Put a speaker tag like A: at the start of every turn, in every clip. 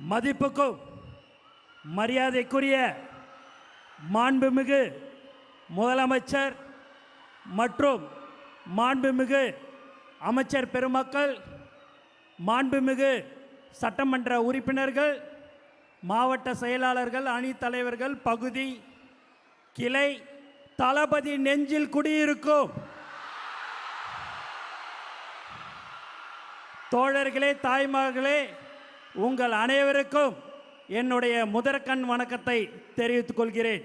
A: மதிப்புக்கும் மரியாதைக்குரிய மாண்புமிகு முதலமைச்சர் மற்றும் மாண்புமிகு அமைச்சர் பெருமக்கள், மாண்புமிகு சட்டமன்ற உறுப்பினர்கள், மாவட்ட செயலாளர்கள், அணி தலைவர்கள், பகுதி கிளை தளபதி நெஞ்சில் குடியிருக்கும் தோழர்களே, தாய்மார்களே, உங்கள் அனைவருக்கும் என்னுடைய முதற்கண் வணக்கத்தை தெரிவித்துக் கொள்கிறேன்.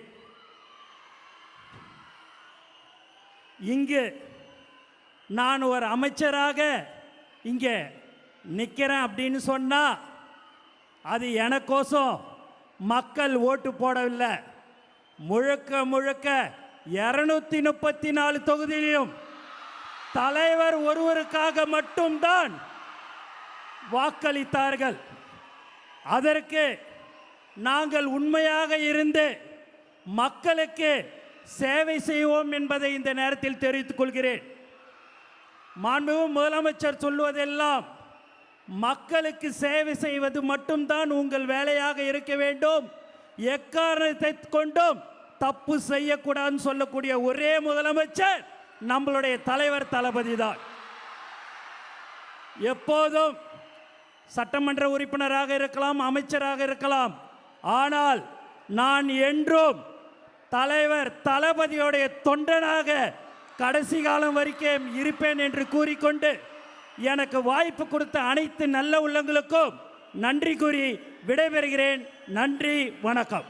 A: இங்கு நான் ஒரு அமைச்சராக இங்கே நிற்கிறேன் அப்படின்னு சொன்னால் அது எனக்கோசம் மக்கள் ஓட்டு போடவில்லை. முழுக்க முழுக்க 234 தொகுதியிலும் தலைவர் ஒருவருக்காக மட்டும்தான் வாக்களித்தார்கள். அதற்கு நாங்கள் உண்மையாக இருந்து மக்களுக்கு சேவை செய்வோம் என்பதை இந்த நேரத்தில் தெரிவித்துக் கொள்கிறேன். மாண்புமிகு முதலமைச்சர் சொல்வதெல்லாம் மக்களுக்கு சேவை செய்வது மட்டும்தான் உங்கள் வேலையாக இருக்க வேண்டும், எக்காரணத்தை கொண்டும் தப்பு செய்யக்கூடாதுன்னு சொல்லக்கூடிய ஒரே முதலமைச்சர் நம்மளுடைய தலைவர் தளபதி தான். எப்போதும் சட்டமன்ற உறுப்பினராக இருக்கலாம், அமைச்சராக இருக்கலாம், ஆனால் நான் என்றும் தலைவர் தளபதியுடைய தொண்டனாக கடைசி காலம் வரைக்கும் இருப்பேன் என்று கூறிக்கொண்டு எனக்கு வாய்ப்பு கொடுத்த அனைத்து நல்ல உள்ளங்களுக்கும் நன்றி கூறி விடைபெறுகிறேன். நன்றி, வணக்கம்.